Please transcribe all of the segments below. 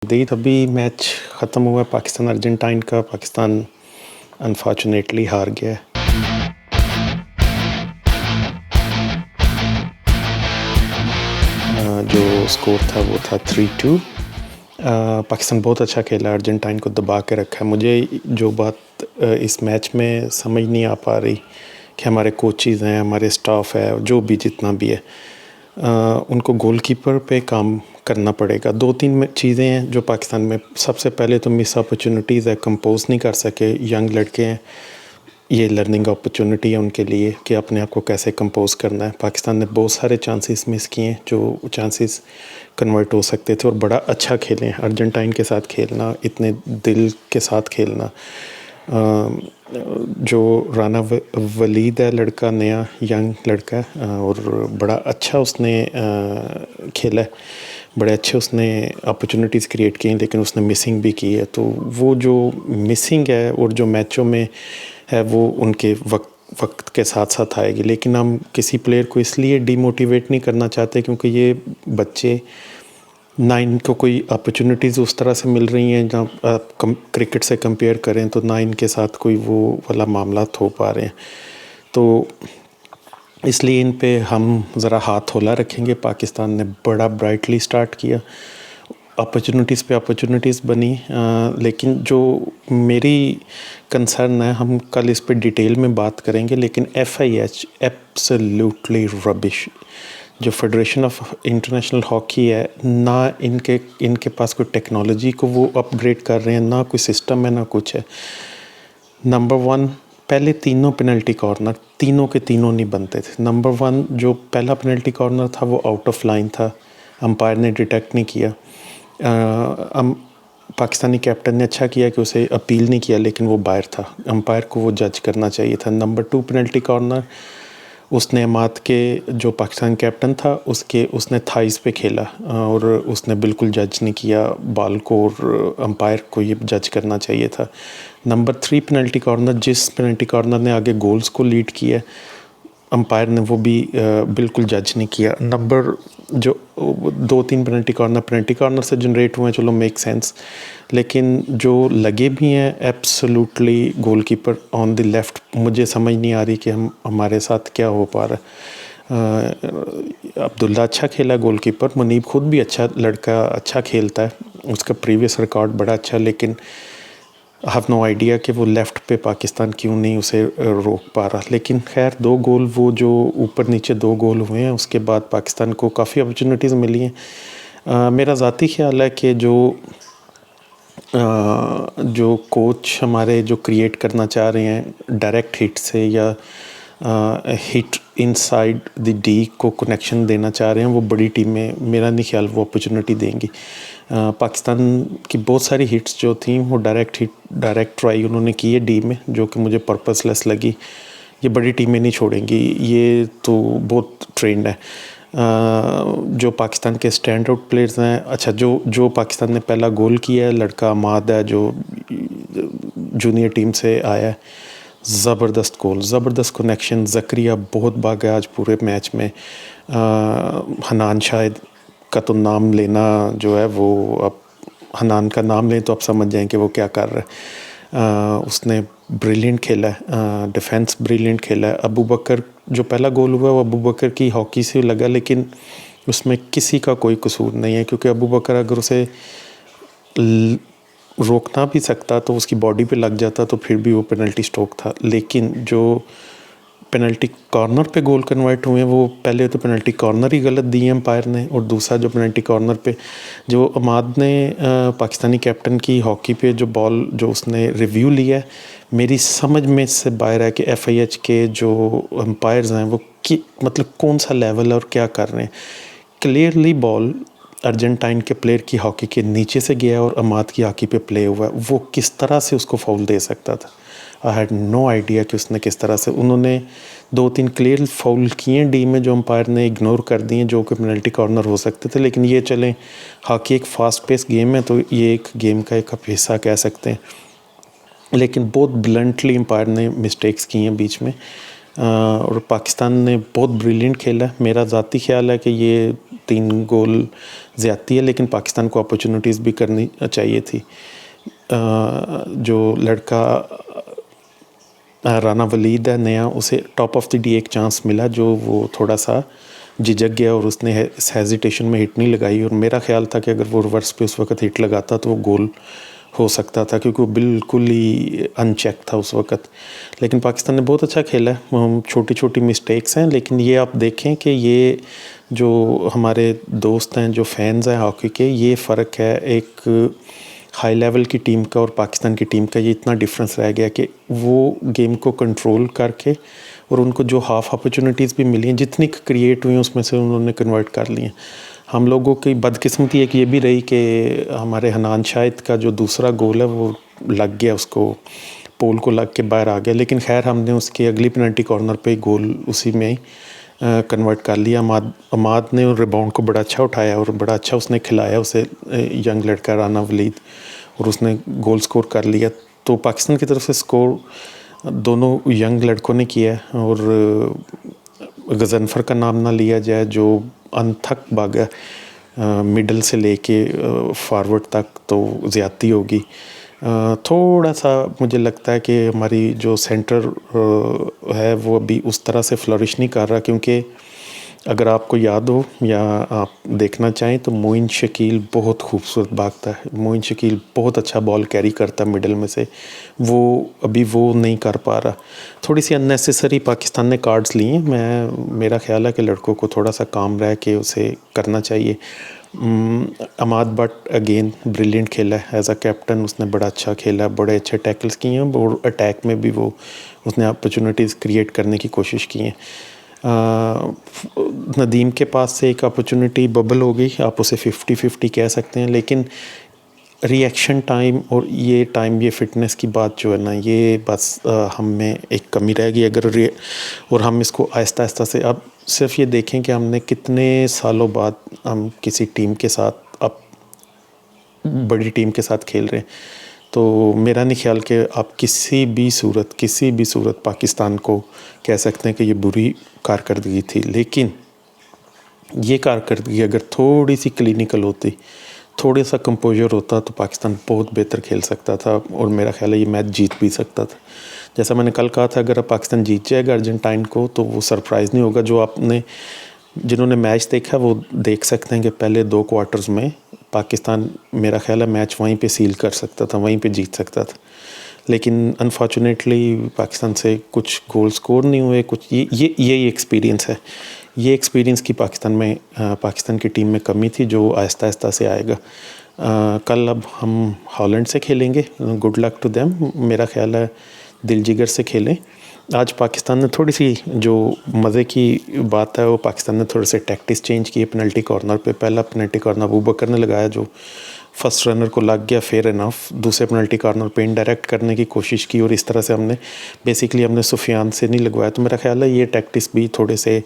जदीद अभी मैच ख़त्म हुआ है पाकिस्तान अर्जेंटाइन का। पाकिस्तान अनफॉर्चुनेटली हार गया है। जो स्कोर था वो था 3-2। पाकिस्तान बहुत अच्छा खेला, अर्जेंटाइन को दबा के रखा है। मुझे जो बात इस मैच में समझ नहीं आ पा रही कि हमारे कोचेज़ हैं, हमारे स्टाफ है, जो भी जितना भी है, उनको गोलकीपर पे काम करना पड़ेगा। 2-3 चीज़ें हैं जो पाकिस्तान में, सबसे पहले तो मिस अपॉर्चुनिटीज़ है, कंपोज नहीं कर सके। यंग लड़के हैं, ये लर्निंग अपॉर्चुनिटी है उनके लिए कि अपने आप को कैसे कंपोज करना है। पाकिस्तान ने बहुत सारे चांसेस मिस किए जो चांसेस कन्वर्ट हो सकते थे, और बड़ा अच्छा खेले। अर्जेंटाइन के साथ खेलना, इतने दिल के साथ खेलना। जो राना वलीद है लड़का, नया यंग लड़का है, और बड़ा अच्छा उसने खेला है, बड़े अच्छे उसने अपॉर्चुनिटीज़ क्रिएट की हैं, लेकिन उसने मिसिंग भी की है। तो वो जो मिसिंग है और जो मैचों में है वो उनके वक्त के साथ साथ आएगी। लेकिन हम किसी प्लेयर को इसलिए डीमोटिवेट नहीं करना चाहते क्योंकि ये बच्चे ना इनको कोई अपॉर्चुनिटीज़ उस तरह से मिल रही हैं जहाँ आप क्रिकेट से कंपेयर करें तो ना इनके साथ कोई वो वाला मामला हो पा रहे हैं। तो इसलिए इन पे हम ज़रा हाथ हौला रखेंगे। पाकिस्तान ने बड़ा ब्राइटली स्टार्ट किया, अपॉर्चुनिटीज़ पे अपॉर्चुनिटीज़ बनी, लेकिन जो मेरी कंसर्न है, हम कल इस पे डिटेल में बात करेंगे, लेकिन FIH एब्सोल्युटली रबिश। जो फेडरेशन ऑफ इंटरनेशनल हॉकी है, ना इनके पास कोई टेक्नोलॉजी को वो अपग्रेड कर रहे हैं, ना कोई सिस्टम है, ना कुछ है। नंबर 1, पहले तीनों पेनल्टी कॉर्नर तीनों के तीनों नहीं बनते थे। नंबर 1 जो पहला पेनल्टी कॉर्नर था वो आउट ऑफ लाइन था, अंपायर ने डिटेक्ट नहीं किया। पाकिस्तानी कैप्टन ने अच्छा किया कि उसे अपील नहीं किया, लेकिन वो बाहर था, अंपायर को वो जज करना चाहिए था। नंबर 2 पेनल्टी कॉर्नर, उसने अमाद के जो पाकिस्तान कैप्टन था उसने थाइस पे खेला, और उसने बिल्कुल जज नहीं किया बॉल को, और अंपायर को ये जज करना चाहिए था। नंबर 3 पेनल्टी कॉर्नर, जिस पेनल्टी कॉर्नर ने आगे गोल्स को लीड किया, अंपायर ने वो भी बिल्कुल जज नहीं किया। नंबर जो 2-3 पेनल्टी कॉर्नर से जनरेट हुए हैं, चलो मेक सेंस, लेकिन जो लगे भी हैं absolutely goalkeeper on the left, मुझे समझ नहीं आ रही कि हमारे साथ क्या हो पा रहा है। अब्दुल्ला अच्छा खेला गोलकीपर, मुनीब खुद भी अच्छा लड़का, अच्छा खेलता है, उसका प्रीवियस रिकॉर्ड बड़ा अच्छा, लेकिन आई हैव नो आइडिया कि वो लेफ़्ट पे पाकिस्तान क्यों नहीं उसे रोक पा रहा। लेकिन खैर 2 गोल, वो जो ऊपर नीचे 2 गोल हुए हैं, उसके बाद पाकिस्तान को काफ़ी अपॉर्चुनिटीज़ मिली हैं। मेरा ज़ाती ख्याल है कि जो कोच हमारे जो क्रिएट करना चाह रहे हैं डायरेक्ट हिट से, या हिट इनसाइड द डी को कनेक्शन देना चाह रहे हैं, वो बड़ी टीमें मेरा नहीं ख्याल वो अपॉर्चुनिटी देंगी। पाकिस्तान की बहुत सारी हिट्स जो थी वो डायरेक्ट ट्राई उन्होंने की है डी में, जो कि मुझे पर्पसलेस लगी। ये बड़ी टीमें नहीं छोड़ेंगी, ये तो बहुत ट्रेंड है। जो पाकिस्तान के स्टैंड आउट प्लेयर्स हैं, अच्छा जो पाकिस्तान ने पहला गोल किया है, लड़का अमाद है जो जूनियर टीम से आया है, ज़बरदस्त गोल, ज़बरदस्त कनेक्शन। ज़करिया बहुत भागा आज पूरे मैच में। हनान शायद का तो नाम लेना जो है वो, अब हनान का नाम लें तो आप समझ जाएं कि वो क्या कर रहा है। उसने ब्रिलियंट खेला है, डिफेंस ब्रिलियंट खेला है। अबू बकर जो पहला गोल हुआ वो अबू बकर की हॉकी से लगा, लेकिन उसमें किसी का कोई कसूर नहीं है, क्योंकि अबू बकर अगर उसे रोकना भी सकता तो उसकी बॉडी पे लग जाता, तो फिर भी वो पेनल्टी स्ट्रोक था। लेकिन जो पेनल्टी कॉर्नर पे गोल कन्वर्ट हुए हैं, वो पहले तो पेनल्टी कॉर्नर ही गलत दिए अंपायर ने, और दूसरा जो पेनल्टी कॉर्नर पे जो अमाद ने पाकिस्तानी कैप्टन की हॉकी पे जो बॉल जो उसने रिव्यू लिया है, मेरी समझ में से बाहर है कि FIH के जो अंपायर्स हैं वो मतलब कौन सा लेवल और क्या कर रहे हैं। क्लियरली बॉल अर्जेंटाइन के प्लेयर की हॉकी के नीचे से गया और अमाद की हॉकी पे प्ले हुआ, वो किस तरह से उसको फाउल दे सकता था। आई हैड नो आइडिया कि उसने किस तरह से, उन्होंने 2-3 क्लियर फाउल किए डी में जो अंपायर ने इग्नोर कर दिए, जो कि पेनल्टी कॉर्नर हो सकते थे। लेकिन ये चलें, हॉकी एक फास्ट पेस गेम है, तो ये एक गेम का एक हिस्सा कह सकते हैं, लेकिन बहुत ब्लंटली अंपायर ने मिस्टेक्स की हैं बीच में। और पाकिस्तान ने बहुत ब्रिलियंट खेला। मेरा ज़ाती ख्याल है कि ये 3 गोल ज़्यादती है, लेकिन पाकिस्तान को अपॉर्चुनिटीज़ भी करनी चाहिए थी. जो लड़का राना वलीद है नया, उसे टॉप ऑफ द डे एक चांस मिला जो वो थोड़ा सा झिझक गया और उसने हेजिटेशन में हिट नहीं लगाई. और मेरा ख्याल था कि अगर वो रिवर्स पे उस वक्त हिट लगाता तो वो गोल हो सकता था, क्योंकि वो बिल्कुल ही अनचेक था उस वक्त. लेकिन पाकिस्तान ने बहुत अच्छा खेला है. छोटी छोटी मिस्टेक्स हैं, लेकिन ये आप देखें कि ये जो हमारे दोस्त हैं, जो फैंस हैं हॉकी के, ये फ़र्क है एक हाई लेवल की टीम का और पाकिस्तान की टीम का. ये इतना डिफरेंस रह गया कि वो गेम को कंट्रोल करके और उनको जो हाफ अपॉर्चुनिटीज़ भी मिली हैं, जितनी क्रिएट हुई हैं उसमें से उन्होंने कन्वर्ट कर ली हैं. हम लोगों की बदकिस्मती एक ये भी रही कि हमारे हनान शाहिद का जो दूसरा गोल है वो लग गया, उसको पोल को लग के बाहर आ गया. लेकिन खैर हमने उसकी अगली पेनल्टी कॉर्नर पे गोल उसी में ही कन्वर्ट कर लिया. अमाद ने रिबाउंड को बड़ा अच्छा उठाया और बड़ा अच्छा उसने खिलाया उसे, यंग लड़का राना वलीद, और उसने गोल स्कोर कर लिया. तो पाकिस्तान की तरफ से स्कोर दोनों यंग लड़कों ने किया है. और गजनफर का नाम ना लिया जाए जो अनथक भागा मिडल से लेके फॉरवर्ड तक, तो ज़्यादती होगी. थोड़ा सा मुझे लगता है कि हमारी जो सेंटर है वो अभी उस तरह से फ्लरिश नहीं कर रहा, क्योंकि अगर आपको याद हो या आप देखना चाहें तो मोइन शकील बहुत खूबसूरत भागता है. मोइन शकील बहुत अच्छा बॉल कैरी करता है मिडल में से, वो अभी वो नहीं कर पा रहा. थोड़ी सी अननेसेसरी पाकिस्तान ने कार्ड्स लिए. मेरा ख्याल है कि लड़कों को थोड़ा सा काम रह के उसे करना चाहिए. अमाद बट अगेन ब्रिलियंट खेला है एज अ कैप्टन. उसने बड़ा अच्छा खेला, बड़े अच्छे टैकल्स किए हैं और अटैक में भी वो उसने अपॉर्चुनिटीज़ क्रिएट करने की कोशिश की है. नदीम के पास से एक अपॉर्चुनिटी बबल हो गई, आप उसे 50-50 कह सकते हैं. लेकिन रिएक्शन टाइम और ये टाइम, ये फ़िटनेस की बात जो है ना, ये बस हम में एक कमी रह गई. और हम इसको आहिस्ता आहिस्ता से, अब सिर्फ ये देखें कि हमने कितने सालों बाद हम किसी टीम के साथ, अब बड़ी टीम के साथ खेल रहे हैं. तो मेरा नहीं ख्याल कि आप किसी भी सूरत पाकिस्तान को कह सकते हैं कि ये बुरी कारकर्दगी थी. लेकिन ये कारकर्दगी अगर थोड़ी सी क्लिनिकल होती, थोड़ा सा कंपोजर होता, तो पाकिस्तान बहुत बेहतर खेल सकता था और मेरा ख्याल है ये मैच जीत भी सकता था. जैसा मैंने कल कहा था, अगर पाकिस्तान जीत जाएगा अर्जेंटाइन को तो वो सरप्राइज़ नहीं होगा. जो जिन्होंने मैच देखा वो देख सकते हैं कि पहले 2 क्वार्टर्स में पाकिस्तान, मेरा ख्याल है मैच वहीं पे सील कर सकता था, वहीं पे जीत सकता था. लेकिन अनफॉर्चुनेटली पाकिस्तान से कुछ गोल स्कोर नहीं हुए. कुछ ये एक्सपीरियंस है, ये एक्सपीरियंस की पाकिस्तान की टीम में कमी थी, जो आहिस्ता आहिस्ता से आएगा. कल अब हम हॉलैंड से खेलेंगे. Good luck to them. मेरा ख्याल है दिल जिगर से खेलें. आज पाकिस्तान ने थोड़ी सी, जो मज़े की बात है, वो पाकिस्तान ने थोड़े से टैक्टिक्स चेंज किए. पेनल्टी कॉर्नर पे पहला पेनल्टी कॉर्नर अबू बकर ने लगाया जो फर्स्ट रनर को लग गया, फेयर इनफ. दूसरे पेनल्टी कॉर्नर पे इनडायरेक्ट करने की कोशिश की और इस तरह से हमने सुफियान से नहीं लगवाया. तो मेरा ख्याल है ये टैक्टिक्स भी थोड़े से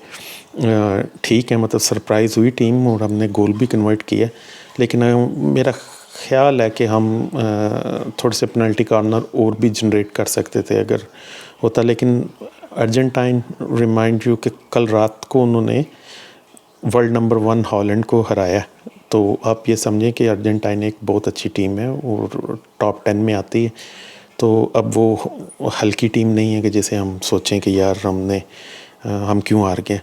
ठीक है, मतलब सरप्राइज़ हुई टीम और हमने गोल भी कन्वर्ट किया. लेकिन मेरा ख्याल है कि हम थोड़े से पेनल्टी कॉर्नर और भी जनरेट कर सकते थे अगर होता. लेकिन अर्जेंटाइन, रिमाइंड यू कि कल रात को उन्होंने वर्ल्ड नंबर 1 हॉलैंड को हराया. तो आप ये समझें कि अर्जेंटाइन एक बहुत अच्छी टीम है और टॉप 10 में आती है. तो अब वो हल्की टीम नहीं है कि जैसे हम सोचें कि यार हम क्यों हार गए.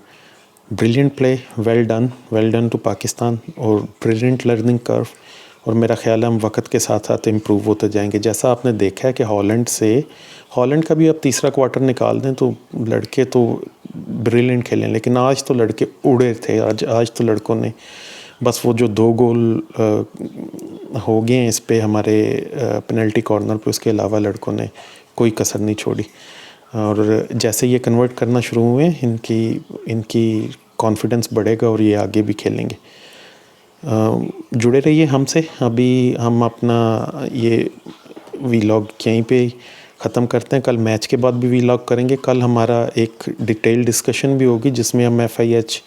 Brilliant play, well done to Pakistan और ब्रिलियंट लर्निंग कर्व. और मेरा ख्याल है हम वक्त के साथ साथ इम्प्रूव होते जाएंगे. जैसा आपने देखा है कि हॉलैंड का भी अब तीसरा क्वार्टर निकाल दें तो लड़के तो ब्रिलियंट खेलें, लेकिन आज तो लड़के उड़े थे. आज तो लड़कों ने बस वो जो 2 गोल हो गए हैं इस पे हमारे पेनल्टी कॉर्नर पे, उसके अलावा लड़कों ने कोई कसर नहीं छोड़ी. और जैसे ये कन्वर्ट करना शुरू हुए, इनकी कॉन्फिडेंस बढ़ेगा और ये आगे भी खेलेंगे. जुड़े रहिए हमसे. अभी हम अपना ये वीलॉग यहीं पे ख़त्म करते हैं. कल मैच के बाद भी वीलॉग करेंगे. कल हमारा एक डिटेल डिस्कशन भी होगी जिसमें हम FIH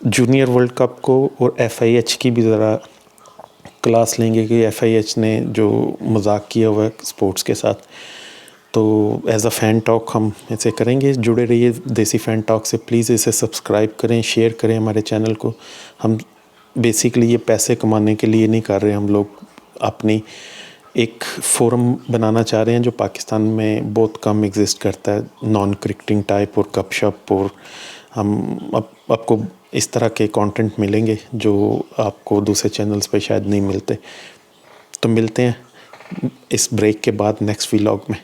जूनियर वर्ल्ड कप को और FIH की भी ज़रा क्लास लेंगे कि FIH ने जो मजाक किया हुआ है स्पोर्ट्स के साथ. تو ایز اے فین ٹاک ہم ایسے کریں گے. جڑے رہیے دیسی فین ٹاک سے. پلیز اسے سبسکرائب کریں, شیئر کریں ہمارے چینل کو. ہم بیسکلی یہ پیسے کمانے کے لیے نہیں کر رہے, ہم لوگ اپنی ایک فورم بنانا چاہ رہے ہیں جو پاکستان میں بہت کم ایگزسٹ کرتا ہے, نان کرکٹنگ ٹائپ اور گپ شپ. اور ہم آپ کو اس طرح کے کانٹینٹ ملیں گے جو آپ کو دوسرے چینلز پہ شاید نہیں ملتے. تو ملتے ہیں اس بریک کے بعد نیکسٹ ولاگ میں.